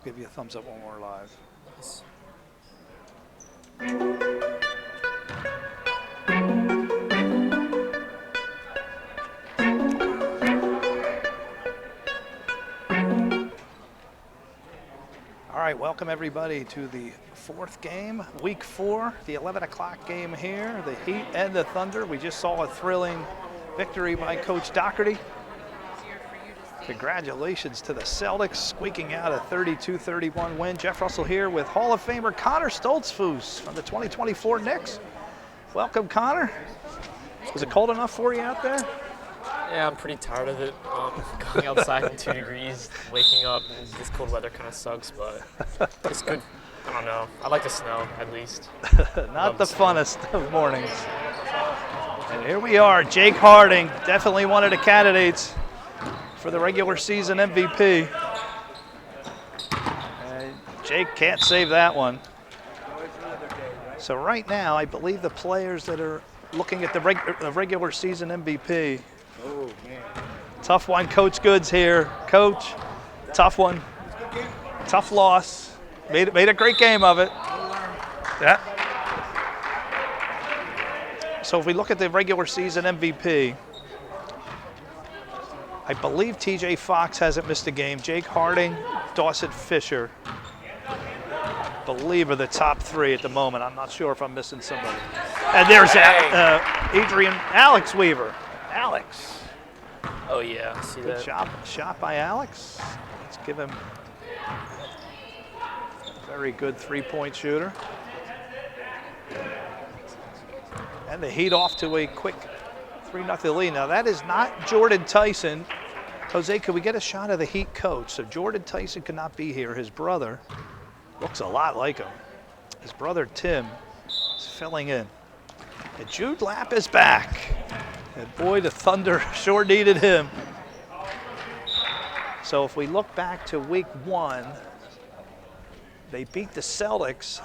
give you a thumbs up when we're live. Yes. All right, welcome everybody to the fourth game, week 4, the 11 o'clock game here, the Heat and the Thunder. We just saw a thrilling victory by Coach Doherty. Congratulations to the Celtics, squeaking out a 32-31 win. Jeff Russell here with Hall of Famer Connor Stoltzfus from the 2024 Knicks. Welcome, Connor. Was it cold enough for you out there? Yeah, I'm pretty tired of it. Going outside in 2 degrees, waking up, and this cold weather kind of sucks, but it's good. I don't know. I like the snow, at least. Not the funnest of mornings. And here we are, Jake Harting, definitely one of the candidates for the regular season MVP. And Jake can't save that one. So right now, I believe the players that are looking at the regular season MVP. Oh, man. Tough one, Coach Goods here. Coach, tough one. Tough loss. Made a great game of it. Yeah. So if we look at the regular season MVP, I believe TJ Fox hasn't missed a game. Jake Harting, Dawson Fisher, I believe are the top 3 at the moment. I'm not sure if I'm missing somebody. And there's Alex Weaver. Alex. Oh, yeah, I see Good that. shot by Alex. Let's give him a very good 3-point shooter. And the Heat off to a quick 3-0 lead. Now that is not Jordan Tyson. Jose, could we get a shot of the Heat coach? So Jordan Tyson could not be here. His brother looks a lot like him. His brother Tim is filling in. And Jude Lapp is back. And boy, the Thunder sure needed him. So if we look back to week 1, they beat the Celtics,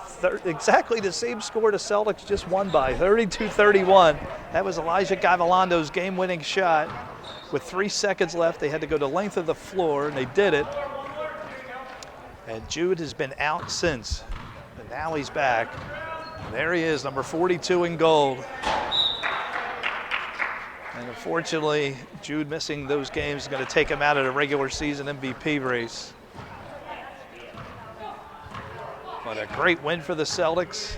exactly the same score the Celtics just won by, 32-31. That was Elijah Gavilondo's game-winning shot. With 3 seconds left, they had to go the length of the floor, and they did it. And Jude has been out since, and now he's back. And there he is, number 42 in gold. And unfortunately, Jude missing those games is going to take him out of the regular season MVP race. But a great win for the Celtics.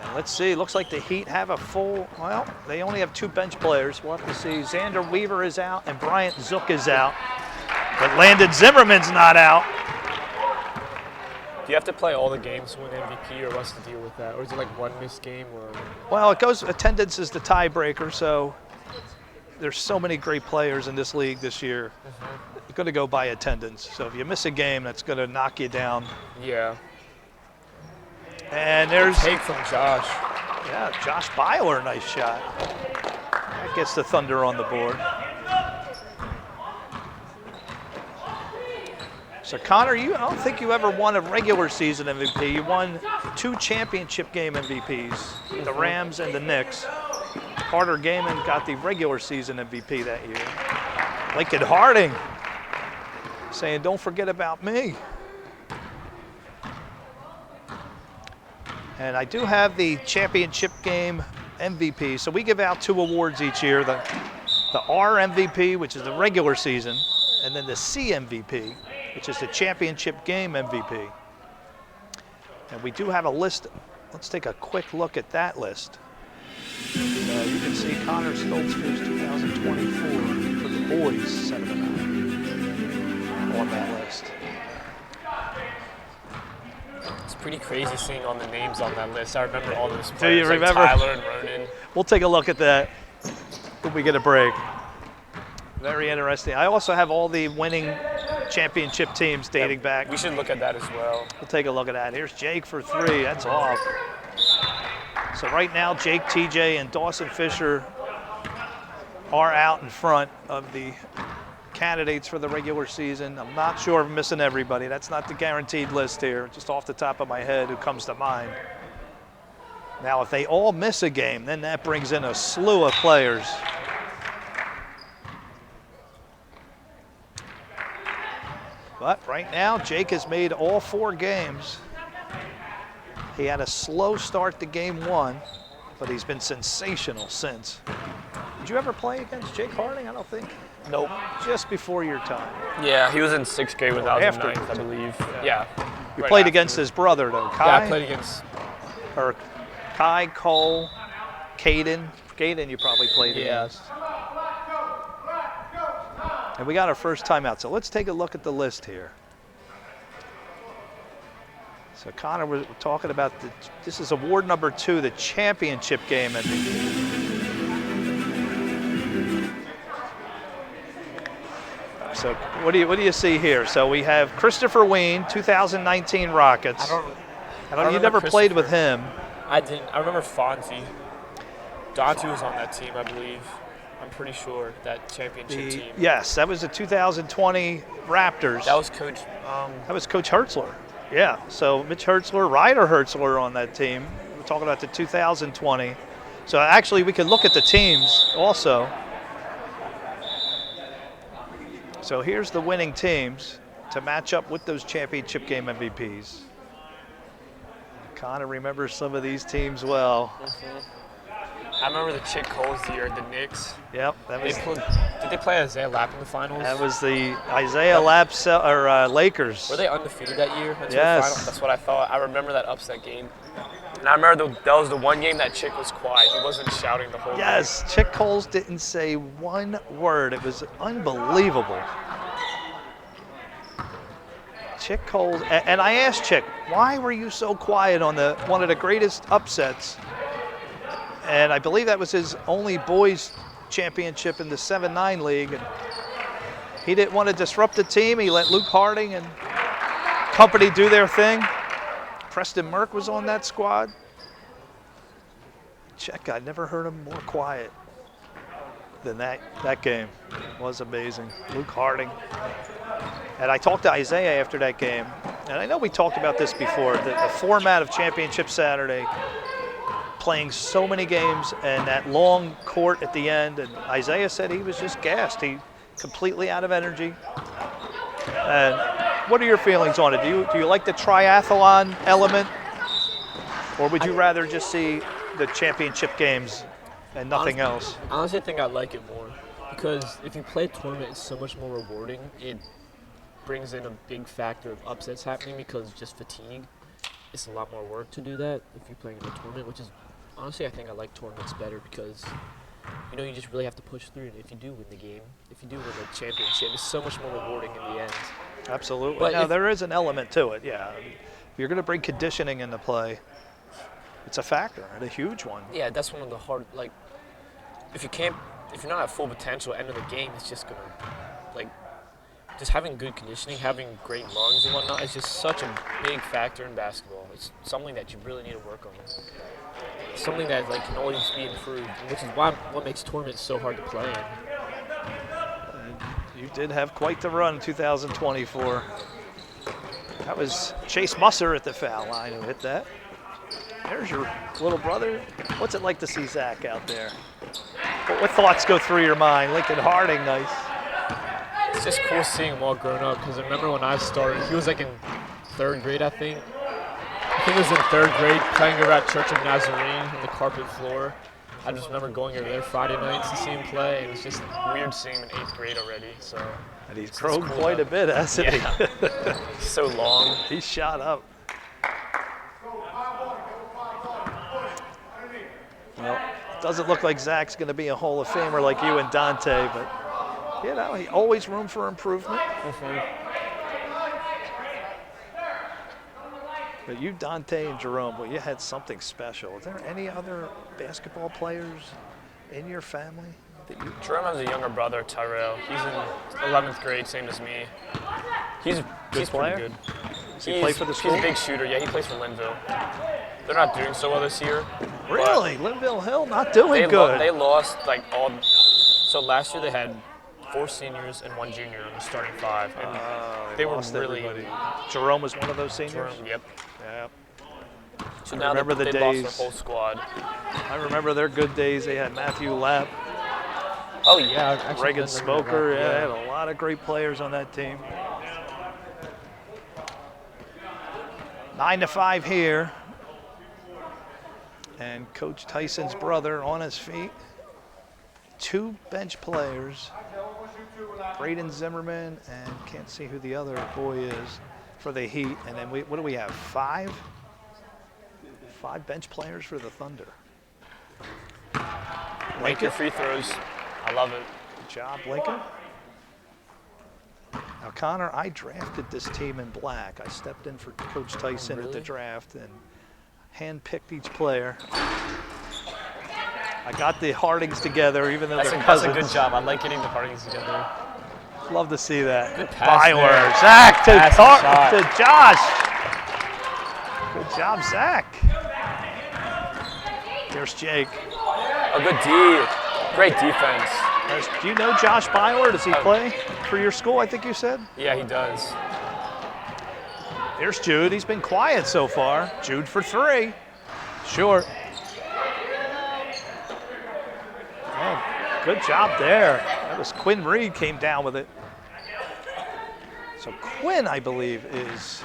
And let's see, looks like the Heat have a full, well, they only have 2 bench players. We'll have to see. Zander Weaver is out and Bryant Zook is out. But Landon Zimmerman's not out. Do you have to play all the games to win MVP, or what's the deal with that? Or is it like one missed game? Or? Well, it goes, attendance is the tiebreaker, so there's so many great players in this league this year. It's going to go by attendance. So if you miss a game, that's going to knock you down. Yeah. And there's take from Josh. Yeah, Josh Beiler, nice shot. That gets the Thunder on the board. So Connor, I don't think you ever won a regular season MVP. You won 2 championship game MVPs, the Rams and the Knicks. Carter Gaiman got the regular season MVP that year. Lincoln Harting saying, don't forget about me. And I do have the championship game MVP. So we give out 2 awards each year, the R MVP, which is the regular season, and then the C MVP, which is the championship game MVP. And we do have a list. Let's take a quick look at that list. You can see Connor Stoltzfus 2024 for the boys 7th-9th on that list. It's pretty crazy seeing all the names on that list. I remember all those players. Do you remember? Like Tyler and Ronan. We'll take a look at that when we get a break. Very interesting. I also have all the winning championship teams dating back. We should look at that as well. We'll take a look at that. Here's Jake for 3. That's off. So right now, Jake, TJ, and Dawson Fisher are out in front of the candidates for the regular season. I'm not sure if I'm missing everybody. That's not the guaranteed list here, just off the top of my head who comes to mind. Now, if they all miss a game, then that brings in a slew of players. But right now, Jake has made all 4 games. He had a slow start to game 1, but he's been sensational since. Did you ever play against Jake Harting? I don't think. Nope. Just before your time. Yeah, he was in 6th grade when I was in 9th, I believe. Yeah. You right played after. against his brother, though, Kai? Yeah, I played against. Or Kai, Cole, Caden. Caden you probably played against. And we got our first timeout, so let's take a look at the list here. So Connor was talking about this is award number 2, the championship game MVP. So what do you see here? So we have Christopher Ween, 2019 Rockets. I don't you never played with him. I didn't. I remember Fonzie. Dante was on that team, I believe. I'm pretty sure, that championship team. Yes, that was the 2020 Raptors. That was Coach. That was Coach Hertzler. Yeah, so Mitch Hertzler, Ryder Hertzler on that team. We're talking about the 2020. So actually we can look at the teams also. So here's the winning teams to match up with those championship game MVPs. Connor remembers some of these teams well. I remember the Chick Coles year, the Knicks. Yep, that was. Did they play Isaiah Lapp in the finals? That was the Isaiah Lapp Lakers. Were they undefeated that year? Yes. That's what I thought. I remember that upset game. And I remember that was the one game that Chick was quiet. He wasn't shouting the whole game. Yes, Chick Coles didn't say one word. It was unbelievable. Chick Coles, and I asked Chick, why were you so quiet on one of the greatest upsets? And I believe that was his only boys championship in the 7-9 league. And he didn't want to disrupt the team. He let Luke Harting and company do their thing. Preston Merck was on that squad. Chick, I never heard him more quiet than that game. It was amazing. Luke Harting. And I talked to Isaiah after that game. And I know we talked about this before, the format of Championship Saturday, playing so many games and that long court at the end. And Isaiah said he was just gassed. He completely out of energy. And what are your feelings on it? Do you like the triathlon element? Or would you rather just see the championship games and nothing else? Honestly, I think I like it more. Because if you play a tournament, it's so much more rewarding. It brings in a big factor of upsets happening because just fatigue. It's a lot more work to do that if you're playing in a tournament, which is, honestly, I think I like tournaments better because, you know, you just really have to push through. And if you do win the game, if you do win the championship, it's so much more rewarding in the end. Absolutely. But now, there is an element to it, yeah. If you're going to bring conditioning into play, it's a factor, and a huge one. Yeah, that's one of the hard, like, if you're not at full potential at the end of the game, it's just going to, like, just having good conditioning, having great lungs and whatnot is just such a big factor in basketball. It's something that you really need to work on. It's something that, like, can always be improved, which is what makes tournaments so hard to play in. You did have quite the run in 2024. That was Chase Musser at the foul line who hit that. There's your little brother. What's it like to see Zach out there? What thoughts go through your mind? Lincoln Harting, nice. It's just cool seeing him all grown up because I remember when I started, he was like in 3rd grade, I think. I think he was in 3rd grade playing over at Church of Nazarene on the carpet floor. I just remember going over there Friday nights to see him play, and it's just weird seeing him in 8th grade already. So. And he's grown quite a bit, hasn't he? So long. He's shot up. Well, it doesn't look like Zach's going to be a Hall of Famer like you and Dante, but, you know, he always room for improvement. But you, Dante, and Jerome, well, you had something special. Are there any other basketball players in your family that you? Jerome has a younger brother, Tyrell. He's in 11th grade, same as me. He's Good player? pretty good. Does he play for the school? He's a big shooter. Yeah, he plays for Linville. They're not doing so well this year. Really? Linville Hill not doing good. They lost like all. So last year they had 4 seniors and 1 junior in the starting 5, and they were really. Everybody. Jerome was one of those seniors. Jerome, yep. Yeah. So I now remember they the lost days. their whole squad. I remember their good days. They had Matthew Lapp, Oh yeah, Reagan Smoker. Yeah, they had a lot of great players on that team. 9-5 here. And Coach Tyson's brother on his feet. 2 bench players, Brayden, Zimmerman, and can't see who the other boy is for the Heat. And then what do we have, 5? 5 bench players for the Thunder. Make your free throws. I love it. Good job, Lincoln. Now, Connor, I drafted this team in black. I stepped in for Coach Tyson at the draft and handpicked each player. I got the Hartings together, even though they're cousins. That's a good job. I like getting the Hartings together. Love to see that. Good pass Beiler, there. Zach to Pass Josh. Good job, Zach. There's Jake. A good D. Great defense. Do you know Josh Beiler? Does he play for your school, I think you said? Yeah, he does. There's Jude. He's been quiet so far. Jude for 3. Short. Oh, good job there. That was Quinn Reed came down with it. So Quinn, I believe, is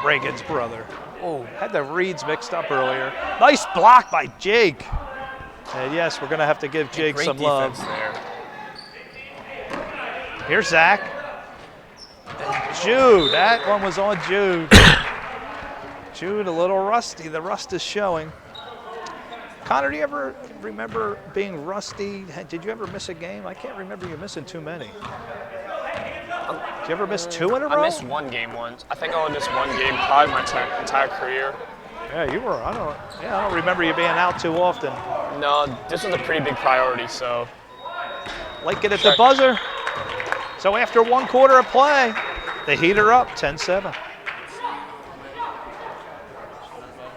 Reagan's brother. Oh, had the Reeds mixed up earlier. Nice block by Jake. And yes, we're going to have to give Jake some love. There. Here's Zach. And Jude, that one was on Jude. Jude a little rusty. The rust is showing. Connor, do you ever remember being rusty? Did you ever miss a game? I can't remember you missing too many. Did you ever miss 2 in a row? I missed 1 game once. I think I only missed 1 game probably my entire career. Yeah, you were. I don't remember you being out too often. No, this was a pretty big priority, so. Lincoln at the buzzer. So after 1 quarter of play, the Heat are up 10-7.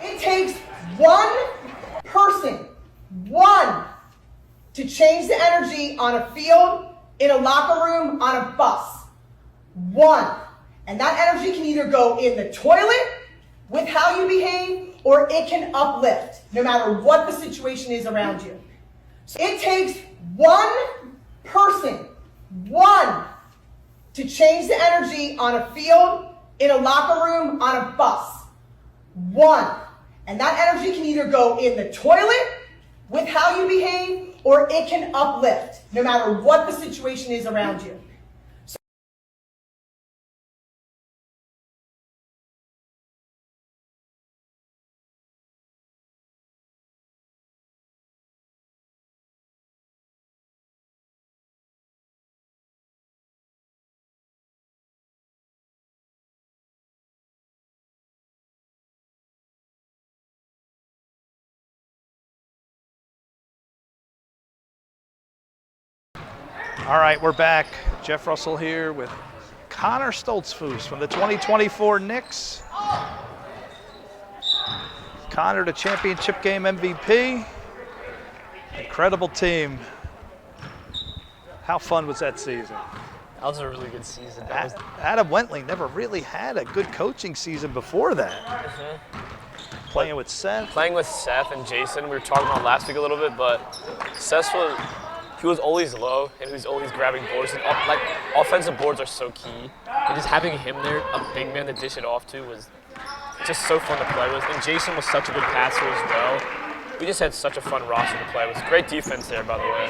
It takes one person, to change the energy on a field, in a locker room, on a bus. 1. And that energy can either go in the toilet with how you behave, or it can uplift, no matter what the situation is around you. So it takes one person, to change the energy on a field, in a locker room, on a bus. 1. And that energy can either go in the toilet with how you behave, or it can uplift, no matter what the situation is around you. All right, we're back. Jeff Russell here with Connor Stoltzfus from the 2024 Knicks. Connor, the championship game MVP. Incredible team. How fun was that season? That was a really good season. Adam Wentley never really had a good coaching season before that. Playing with Seth. Playing with Seth and Jason, we were talking about last week a little bit, but Seth he was always low and he was always grabbing boards. And offensive boards are so key. And just having him there, a big man to dish it off to, was just so fun to play with. And Jason was such a good passer as well. We just had such a fun roster to play with. Great defense there, by the way.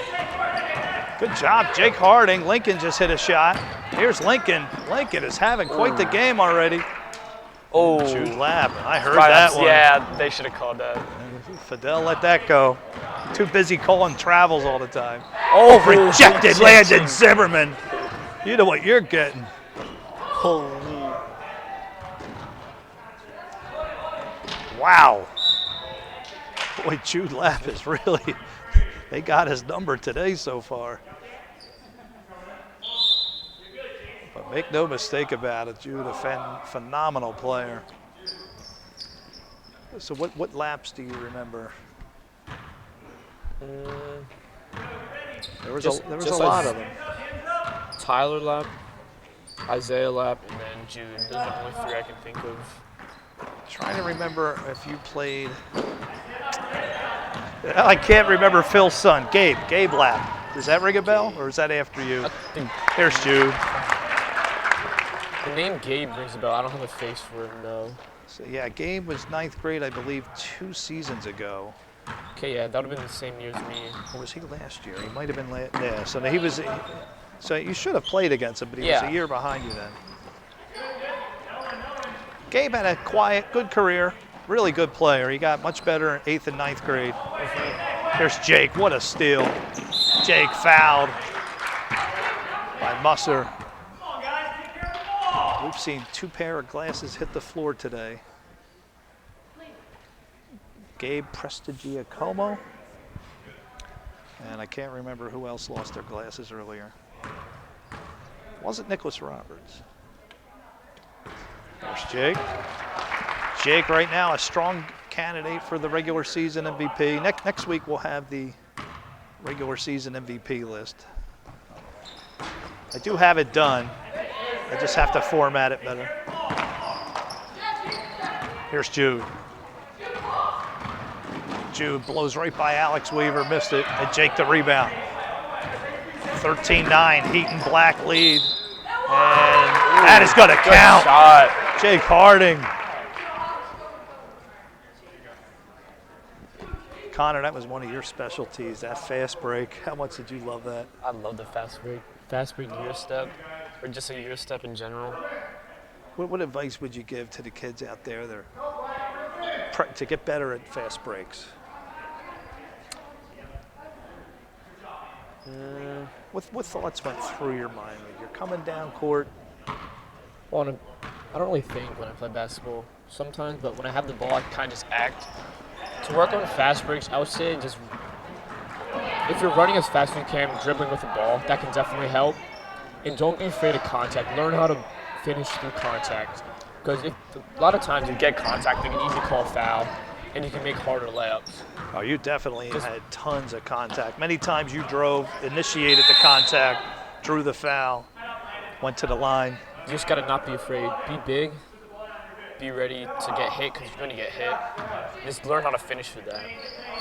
Good job, Jake Harting. Lincoln just hit a shot. Here's Lincoln. Lincoln is having quite the game already. Oh, Jude Lapp. I heard that one. Yeah, they should have called that. Fidel let that go. Too busy calling travels all the time. Oh, rejected Landon Zimmerman. You know what you're getting. Holy. Wow. Boy, Jude Lapp is really, they got his number today so far. But make no mistake about it, Jude, a phenomenal player. So what laps do you remember? There was a lot of them. Tyler Lapp, Isaiah Lapp, And then Jude. Those are the only 3 I can think of. Trying to remember if you played. I can't remember Phil's son, Gabe Lapp. Does that ring a bell, or is that after you? There's Jude. the name Gabe rings a bell. I don't have a face for him though. So yeah, Gabe was ninth grade, I believe, 2 seasons ago. Okay, yeah, that would have been the same year as me. Or was he last year? He might have been yeah, so he was, so you should have played against him, but he was a year behind you then. Gabe had a quiet, good career, really good player. He got much better in 8th and 9th grade. Here's Jake, what a steal. Jake fouled by Musser. We've seen 2 pair of glasses hit the floor today. Gabe Prestigiacomo. And I can't remember who else lost their glasses earlier. Wasn't Nicholas Roberts. There's Jake. Jake right now a strong candidate for the regular season MVP. Next week we'll have the regular season MVP list. I do have it done. I just have to format it better. Here's Jude. Jude blows right by Alex Weaver, missed it, and Jake the rebound. 13-9, Heat and Black lead. And that is going to count. Shot. Jake Harting. Connor, that was one of your specialties, that fast break. How much did you love that? I love the fast break gear step, or just a gear step in general. What advice would you give to the kids out there to get better at fast breaks? What thoughts went through your mind? You're coming down court. Well, I don't really think when I play basketball sometimes, but when I have the ball, I kind of just act. To work on fast breaks, I would say just if you're running as fast as you can, dribbling with the ball, that can definitely help. And don't be afraid of contact. Learn how to finish through contact. Because a lot of times you get contact, you can easily call foul, and you can make harder layups. Oh, you definitely had tons of contact. Many times you drove, initiated the contact, drew the foul, went to the line. You just got to not be afraid. Be big. Be ready to get hit because you're going to get hit. Just learn how to finish with that.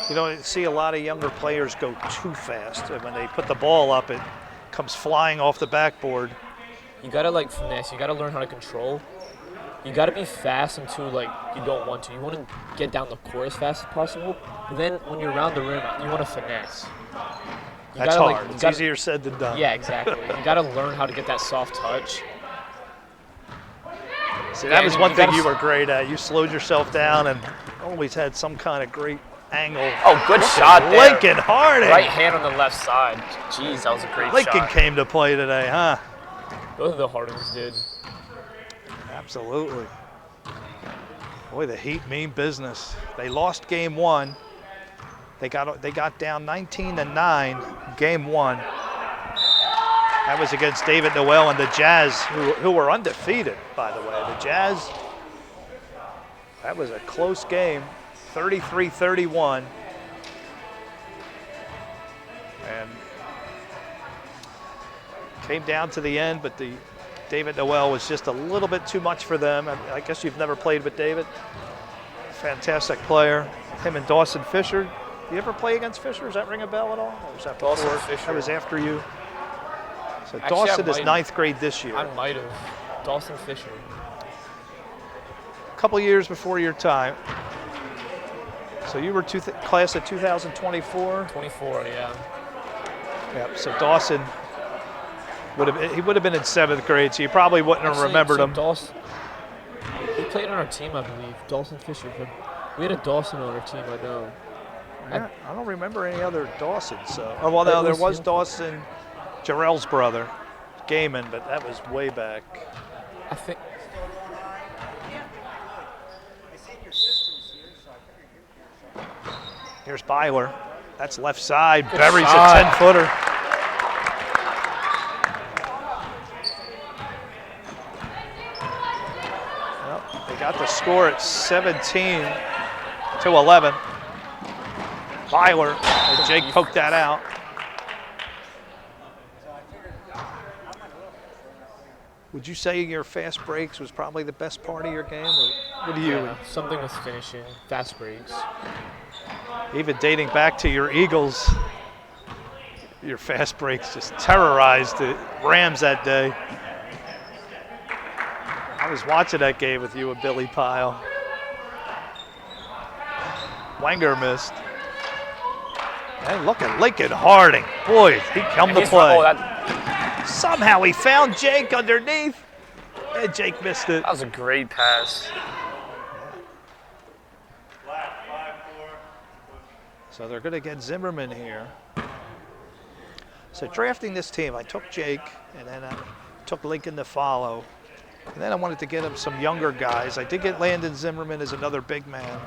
You know, you see a lot of younger players go too fast. And when they put the ball up, it comes flying off the backboard. You got to, finesse. You got to learn how to control. You got to be fast until, you don't want to. You want to get down the court as fast as possible. But then when you're around the rim, you want to finesse. That's hard. It's easier said than done. Yeah, exactly. You got to learn how to get that soft touch. See, that was one thing you were great at. You slowed yourself down and always had some kind of great angle. Oh, good shot there. Lincoln Harting. Right hand on the left side. Jeez, that was a great Lincoln shot. came to play today, huh? Both of the Hartings did. Absolutely. Boy, the Heat mean business. They lost game 1. They got down 19-9 game 1. That was against David Noel and the Jazz, who were undefeated, by the way. The Jazz, that was a close game, 33-31. And came down to the end, but David Noel was just a little bit too much for them. I guess you've never played with David. Fantastic player. Him and Dawson Fisher. Do you ever play against Fisher? Does that ring a bell at all? Or was that before? Dawson Fisher. That was after you. So Actually, Dawson is 9th grade this year. I might have. Dawson Fisher. A couple years before your time. So you were class of 2024? 24, yeah. Yep, so Dawson would have been in 7th grade, so you probably wouldn't have remembered him. Dawson, he played on our team, I believe. Dawson Fisher. We had a Dawson on our team, I know. Yeah, I don't remember any other Dawsons. So. Oh, well, no, there was Dawson, Jarrell's brother, Gaiman, but that was way back. I think. Here's Beiler. That's left side. Good Buries shot. a 10-footer. Well, they got the score at 17-11. Beiler, and Jake poked that out. Would you say your fast breaks was probably the best part of your game? Or what do you? Yeah, something with finishing, fast breaks. Even dating back to your Eagles, your fast breaks just terrorized the Rams that day. I was watching that game with you and Billy Pyle. Wenger missed. And look at Lincoln Harting. Boy, he come to play. Somehow he found Jake underneath, and Jake missed it. That was a great pass. So they're going to get Zimmerman here. So drafting this team, I took Jake, and then I took Lincoln to follow. And then I wanted to get him some younger guys. I did get Landon Zimmerman as another big man.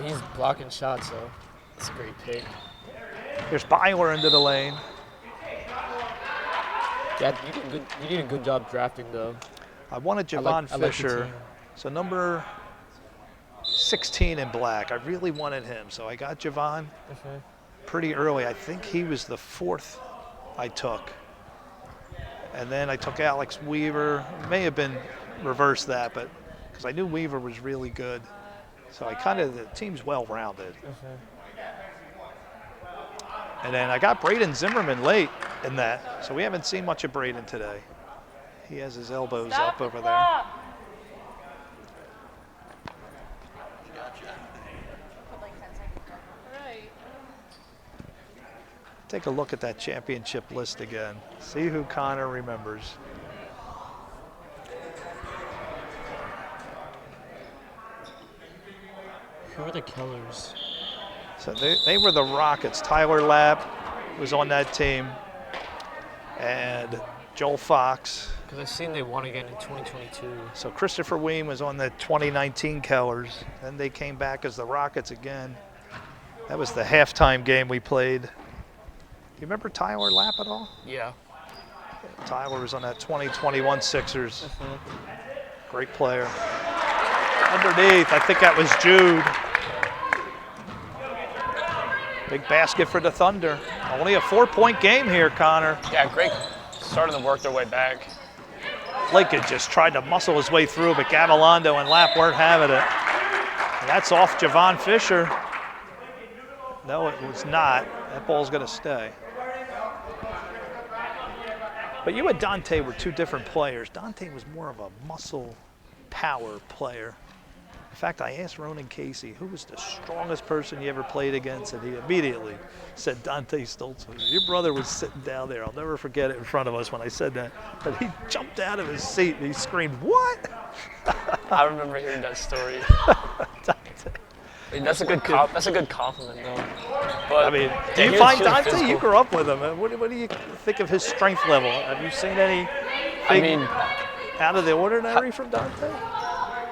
He's blocking shots, so it's a great pick. Here's Beiler into the lane. Yeah, you did a good job drafting, though. I wanted Javon Fisher. So number 16 in black. I really wanted him, so I got Javon pretty early. I think he was the 4th I took. And then I took Alex Weaver. It may have been reverse that, but because I knew Weaver was really good. So the team's well-rounded. And then I got Brayden Zimmerman late in that, so we haven't seen much of Brayden today. He has his elbows up over there. Take a look at that championship list again. See who Connor remembers. Who are the killers? So they were the Rockets. Tyler Lapp was on that team, and Joel Fox. Because I've seen they won again in 2022. So Christopher Weem was on the 2019 Kellers. Then they came back as the Rockets again. That was the halftime game we played. You remember Tyler Lapp at all? Yeah. Tyler was on that 2021 Sixers. Great player. Underneath, I think that was Jude. Big basket for the Thunder. Only a 4-point game here, Connor. Yeah, great. Starting to work their way back. Lincoln just tried to muscle his way through, but Gavilondo and Lapp weren't having it. And that's off Javon Fisher. No, it was not. That ball's going to stay. But you and Dante were two different players. Dante was more of a muscle power player. In fact, I asked Ronan Casey, who was the strongest person you ever played against, and he immediately said Dante Stoltzfus. Your brother was sitting down there. I'll never forget it in front of us when I said that. But he jumped out of his seat and he screamed, "What?" I remember hearing that story. I mean, that's a good compliment, though. But I mean, do you find Dante? You grew up with him. What do you think of his strength level? Have you seen any out of the ordinary from Dante?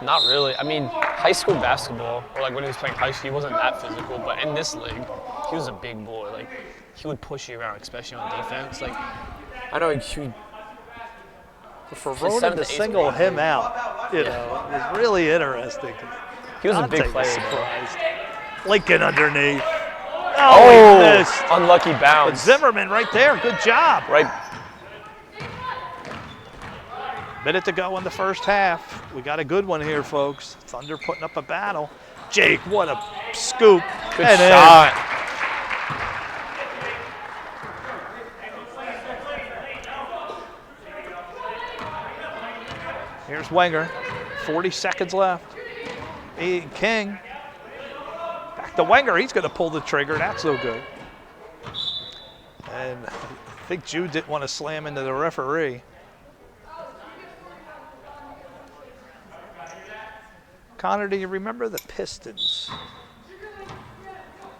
Not really. I mean, high school basketball, or like when he was playing high school, he wasn't that physical. But in this league, he was a big boy. Like, he would push you around, especially on defense. Like, I know he. For Ronan to single him out, you know, it was really interesting. He was Dante a big player. Surprised. Lincoln underneath. Oh, he missed. Unlucky bounce. But Zimmerman right there. Good job. Right. Minute to go in the first half. We got a good one here, folks. Thunder putting up a battle. Jake, what a scoop. Good shot. Here's Wenger. 40 seconds left. King. Back to Wenger. He's going to pull the trigger. That's so good. And I think Jude didn't want to slam into the referee. Connor, do you remember the Pistons?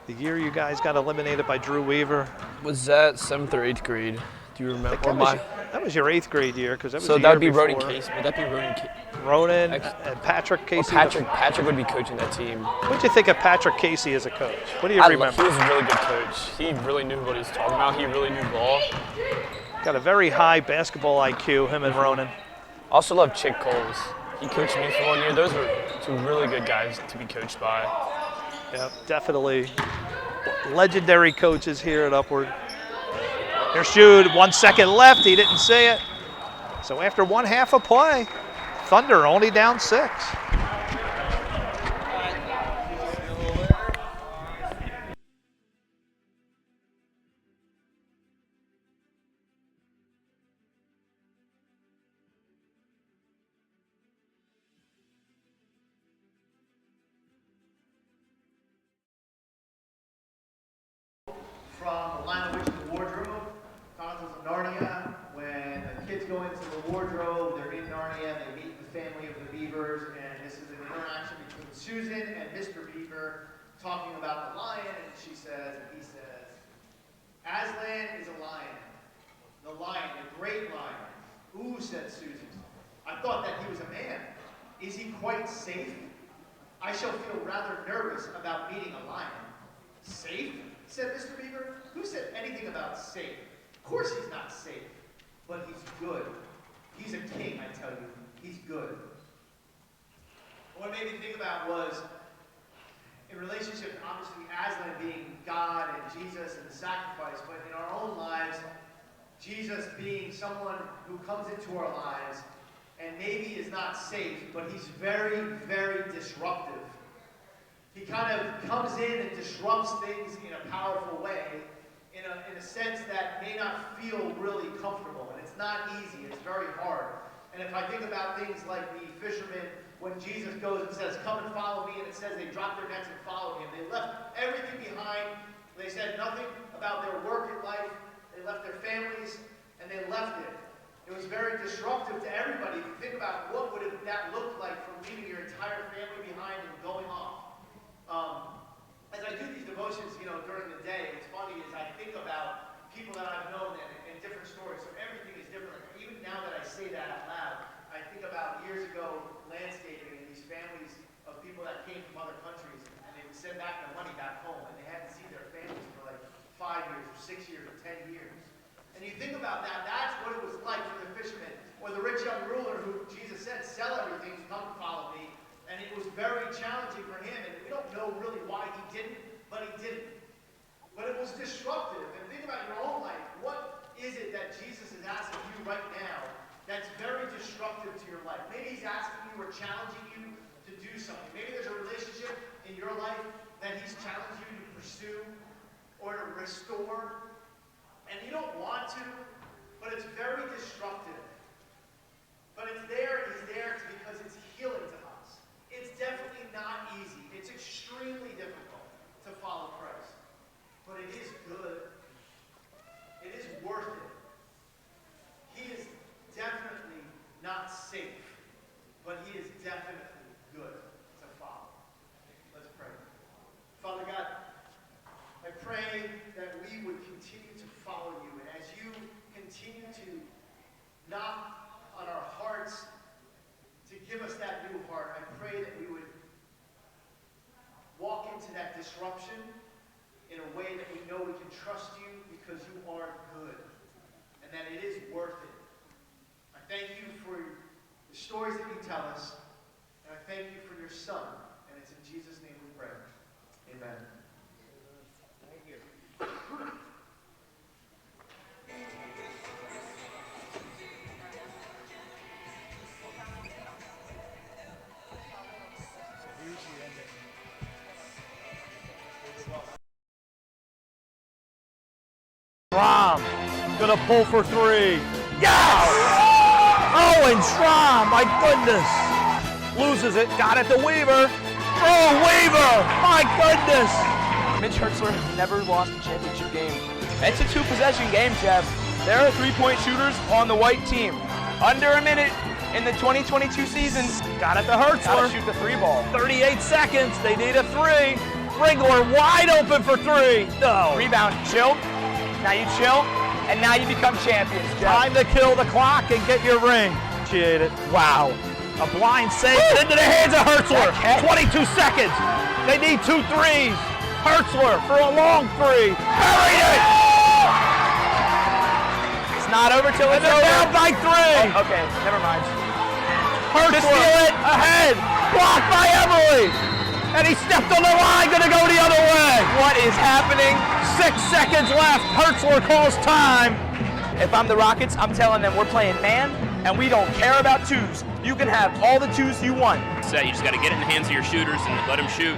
The year you guys got eliminated by Drew Weaver? Was that 7th or 8th grade? Do you remember? That was your 8th grade year, because that was so the that would year be before. Ronan Casey. Would that be Ronan Casey? Ronan and Patrick Casey. Patrick would be coaching that team. What did you think of Patrick Casey as a coach? What do you remember? He was a really good coach. He really knew what he was talking about. He really knew ball. Got a very high basketball IQ, him and Ronan. Also love Chick Coles. He coached me for 1 year. Those were two really good guys to be coached by. Yep, definitely legendary coaches here at Upward. Here's Jude, 1 second left. He didn't see it. So after 1/2 of play, Thunder only down 6. from the Lion, the Witch, and the Wardrobe. Chronicles of Narnia. When the kids go into the wardrobe, they're in Narnia, they meet the family of the Beavers, and this is an interaction between Susan and Mr. Beaver talking about the lion, and she says, and he says, Aslan is a lion. The lion, the great lion. Ooh, said Susan. I thought that he was a man. Is he quite safe? I shall feel rather nervous about meeting a lion. Safe? Said Mr. Beaver. Who said anything about safe? Of course he's not safe. But he's good. He's a king, I tell you. He's good. What it made me think about was, in relationship, obviously, Aslan being God and Jesus and the sacrifice, but in our own lives, Jesus being someone who comes into our lives and maybe is not safe, but he's very, very disruptive. He kind of comes in and disrupts things in a powerful way, in a sense that may not feel really comfortable, and it's not easy, it's very hard. And if I think about things like the fishermen, when Jesus goes and says, come and follow me, and it says they dropped their nets and followed him. They left everything behind. They said nothing about their work in life. They left their families, and they left it. It was very disruptive to everybody. If you think about what would that look like from leaving your entire family behind and going off. As I do these devotions, during the day, what's funny is I think about people that I've known and different stories. So everything is different. Even now that I say that out loud, I think about years ago landscaping and these families of people that came from other countries, and they would send back their money back home, and they hadn't seen their families for like 5 years or 6 years or 10 years. And you think about that, that's what it was like for the fishermen, or the rich young ruler who Jesus said, sell everything, come and follow me. And it was very challenging for him, and we don't know really why he didn't, but he didn't. But it was disruptive. And think about your own life. What is it that Jesus is asking you right now that's very disruptive to your life? Maybe he's asking you or challenging you to do something. Maybe there's a relationship in your life that he's challenged you to pursue or to restore, and you don't want to, but it's very disruptive. But it's there, he's there because it's healing to us. It's definitely not easy. It's extremely difficult to follow Christ. But it is good. It is worth it. He is definitely not safe, but he is definitely good to follow. Let's pray. Father God, I pray that we would continue to follow you, and as you continue to knock on our hearts to give us that new heart, I pray that we would walk into that disruption in a way that we know we can trust you because you are good and that it is worth it. I thank you for the stories that you tell us, and I thank you for your Son, and it's in Jesus' name we pray. Amen. Thank you. Schramm gonna pull for three. Yes! Oh, and Schramm, my goodness. Loses it, got it to Weaver. Oh, Weaver, my goodness. Mitch Hertzler never lost a championship game. It's a two-possession game, Jeff. There are three-point shooters on the white team. Under a minute in the 2022 season. Got it to Hertzler. Gotta shoot the three ball. 38 seconds, they need a three. Ringler wide open for three. No. Rebound, chill. Now you chill, and now you become champions, Jeff. Time to kill the clock and get your ring. Appreciate it. Wow. A blind save into the hands of Hertzler. 22 seconds. They need 2 threes. Hertzler for a long three. Buried it. It's not over till it's over. Down by 3. Oh, okay, never mind. Hertzler ahead. Blocked by Emily. And he stepped on the line, gonna go the other way. What is happening? 6 seconds left. Hertzler calls time. If I'm the Rockets, I'm telling them we're playing man, and we don't care about twos. You can have all the twos you want. Set, you just got to get it in the hands of your shooters and let them shoot.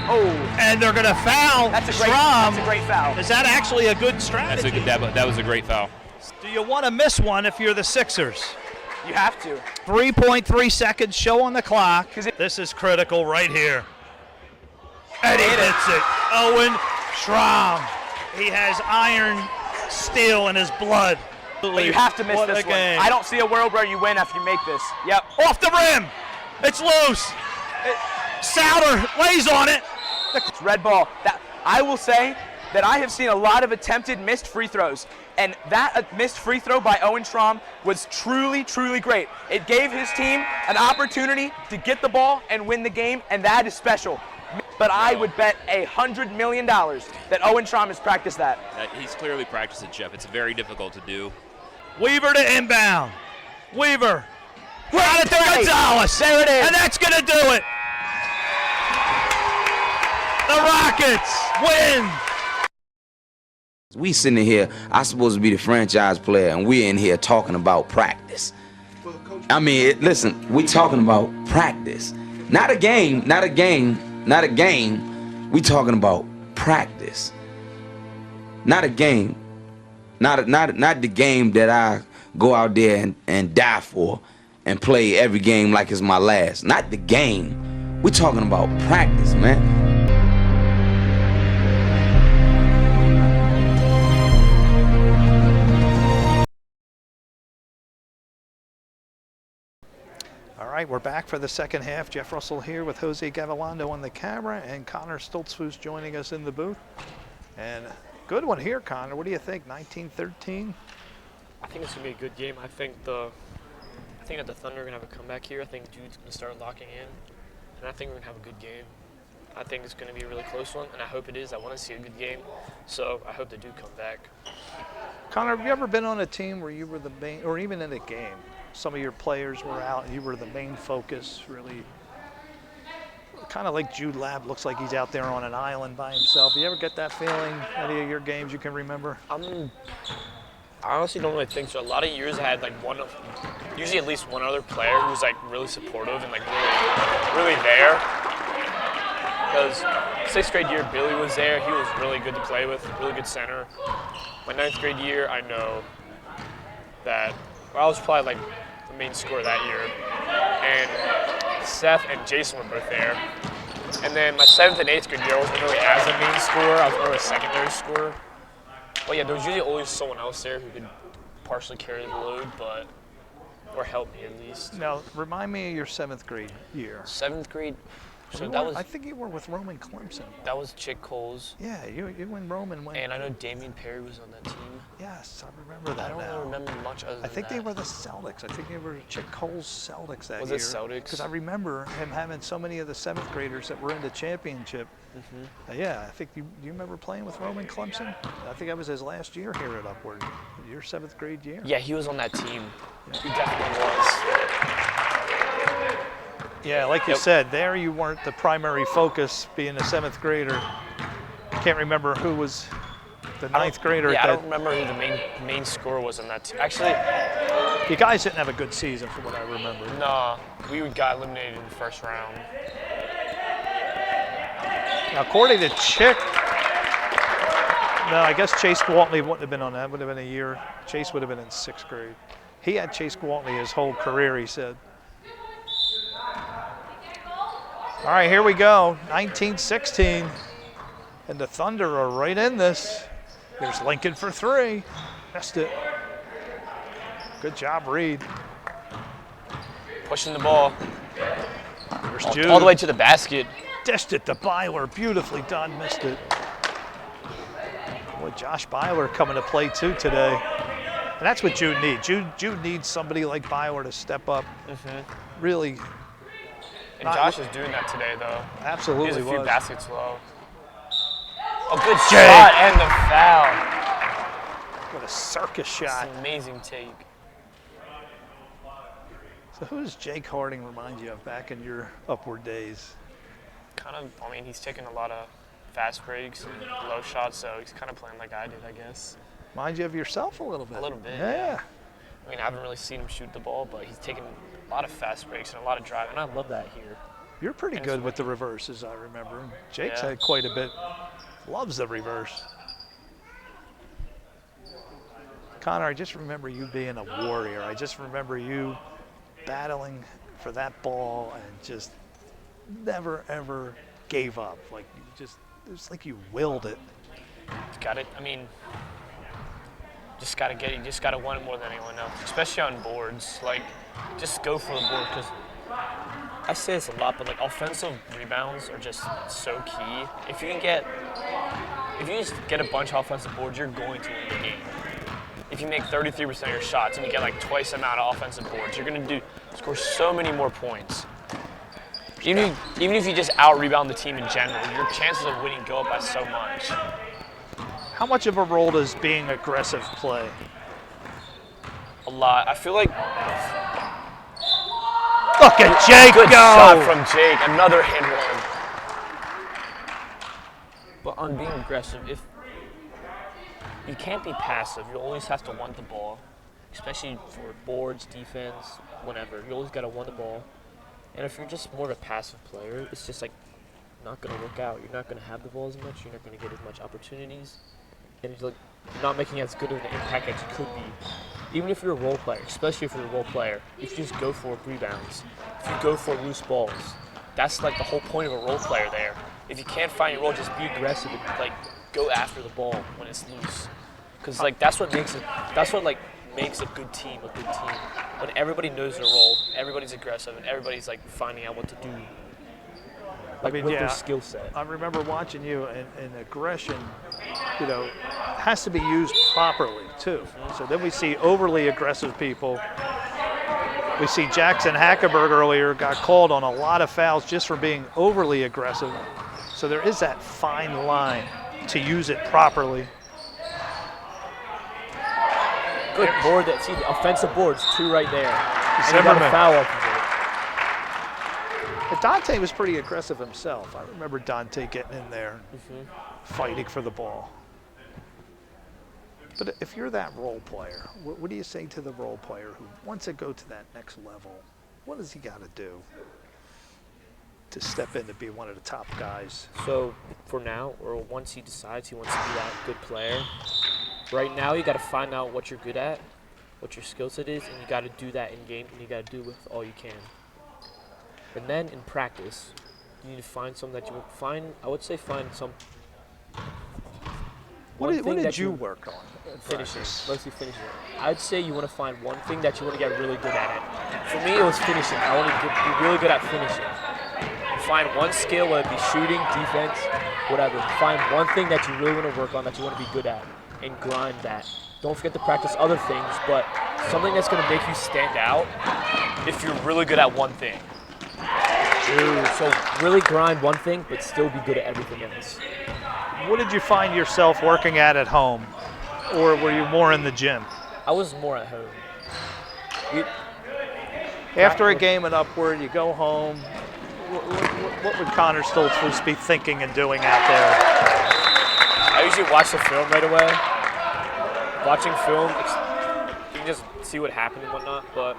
Oh, and they're gonna foul. That's a great foul. Is that actually a good strategy? That was a great foul. Do you want to miss one if you're the Sixers? You have to. 3.3 seconds show on the clock. This is critical right here. And he hits it. Owen Schramm. He has iron steel in his blood. But you have to miss this one. I don't see a world where you win after you make this. Yep. Off the rim. It's loose. Souter lays on it. It's red ball. I will say that I have seen a lot of attempted missed free throws, and that missed free throw by Owen Schramm was truly, truly great. It gave his team an opportunity to get the ball and win the game, and that is special. But I would bet $100 million that Owen Schramm has practiced that. He's clearly practiced it, Jeff. It's very difficult to do. Weaver to inbound. Weaver. Got it to Gonzalez. There it is. And that's going to do it. The Rockets win. We sitting here, I'm supposed to be the franchise player, and we're in here talking about practice. I mean, listen, we talking about practice. Not a game. We talking about practice. Not a game. Not the game that I go out there and die for and play every game like it's my last. Not the game. We talking about practice, man. All right, we're back for the second half. Jeff Russell here with Jose Gavilondo on the camera and Connor Stoltzfus joining us in the booth. And good one here, Connor. What do you think, 19-13? I think it's going to be a good game. I think that the Thunder are going to have a comeback here. I think Jude's going to start locking in. And I think we're going to have a good game. I think it's going to be a really close one, and I hope it is. I want to see a good game, so I hope they do come back. Connor, have you ever been on a team where you were the main, or even in a game, some of your players were out and you were the main focus, really kind of like Jude Lapp, looks like he's out there on an island by himself. You ever get that feeling, any of your games you can remember? I honestly don't really think so. A lot of years I had usually at least one other player who was like really supportive and like really there. Because 6th grade year, Billy was there. He was really good to play with, really good center. My 9th grade year, I know that I was probably like the main scorer that year. And Seth and Jason were both there. And then my 7th and 8th grade year, I wasn't really as a main scorer. I was more of a secondary scorer. But yeah, there was usually always someone else there who could partially carry the load, or help me at least. Now, remind me of your 7th grade year. 7th grade. So I think you were with Roman Clemson. That was Chick Coles. Yeah, you and Roman went. And I know Damian Perry was on that team. Yes, I remember that. I don't really remember much other than that. I think they were the Celtics. I think they were Chick Coles Celtics that year. Was it Celtics? Because I remember him having so many of the 7th graders that were in the championship. Mm-hmm. Yeah, I think you remember playing with Roman Clemson? I think that was his last year here at Upward. Your 7th grade year? Yeah, he was on that team. Yeah. He definitely was. Yeah, like you said, there you weren't the primary focus being a 7th grader. I can't remember who was the 9th grader. Yeah, I don't remember who the main scorer was on that team. Actually, you guys didn't have a good season from what I remember. No, we got eliminated in the first round. Now, according to Chick, no, I guess Chase Gwaltney wouldn't have been on that. Would have been a year. Chase would have been in 6th grade. He had Chase Gwaltney his whole career, he said. All right, here we go, 19-16. And the Thunder are right in this. There's Lincoln for 3. Missed it. Good job, Reed. Pushing the ball. There's Jude. All the way to the basket. Dished it to Beiler. Beautifully done, missed it. Boy, Josh Beiler coming to play too today. And that's what Jude needs. Jude needs somebody like Beiler to step up. Mm-hmm. Really. And Josh is doing that today, though. Absolutely was. He has a few baskets low. A good shot and the foul. What a circus shot. That's an amazing take. So who does Jake Harting remind you of back in your Upward days? He's taking a lot of fast breaks and low shots, so he's kind of playing like I did, I guess. Remind you of yourself a little bit. A little bit, yeah. I haven't really seen him shoot the ball, but he's taking a lot of fast breaks and a lot of drive, and I love that here. You're pretty good with the reverses, I remember. Jake's had quite a bit. Loves the reverse. Connor, I just remember you being a warrior. I just remember you battling for that ball and just never, ever gave up. Like, it was like you willed it. got it. I mean, you just got to want it more than anyone else, especially on boards. Like, just go for the board because I say this a lot, but like offensive rebounds are just so key. If you just get a bunch of offensive boards, you're going to win the game. If you make 33% of your shots and you get like twice the amount of offensive boards, you're going to score so many more points. Even if you just out-rebound the team in general, your chances of winning go up by so much. How much of a role does being aggressive play? A lot. I feel like look at Jake good go! shot from Jake. Another hand one. But on being aggressive, if you can't be passive, you always have to want the ball, especially for boards, defense, whatever. You always got to want the ball. And if you're just more of a passive player, it's just like not going to work out. You're not going to have the ball as much. You're not going to get as much opportunities. And you're like not making as good of an impact as you could be. Even if you're a role player, especially if you're a role player, if you just go for rebounds, if you go for loose balls, that's like the whole point of a role player there. If you can't find your role, just be aggressive and like go after the ball when it's loose. Because like that's what makes a good team a good team. When everybody knows their role, everybody's aggressive, and everybody's like finding out what to do. Like with their skill set. I remember watching you, and aggression, has to be used properly too. So then we see overly aggressive people. We see Jackson Hackenberg earlier got called on a lot of fouls just for being overly aggressive. So there is that fine line to use it properly. Good board. See the offensive boards, 2 right there. And Zimmerman. you got a foul off of it. But Dante was pretty aggressive himself. I remember Dante getting in there, fighting for the ball. But if you're that role player, what do you say to the role player who wants to go to that next level? What does he got to do to step in to be one of the top guys? So for now, or once he decides he wants to be that good player, right now you got to find out what you're good at, what your skill set is, and you got to do that in game, and you got to do it with all you can. And then in practice, you need to find something that you will find. I would say find some. What did you work on? Finishing, mostly finishing. I'd say you want to find one thing that you want to get really good at it. For me, it was finishing. I wanted to be really good at finishing. Find one skill, whether it be shooting, defense, whatever. Find one thing that you really want to work on, that you want to be good at, and grind that. Don't forget to practice other things, but something that's going to make you stand out if you're really good at one thing. So really grind one thing, but still be good at everything else. What did you find yourself working at home, or were you more in the gym? I was more at home. After a game and upward, you go home. What would Connor Stoltzfus be thinking and doing out there? I usually watch the film right away. Watching film, you can just see what happened and whatnot, but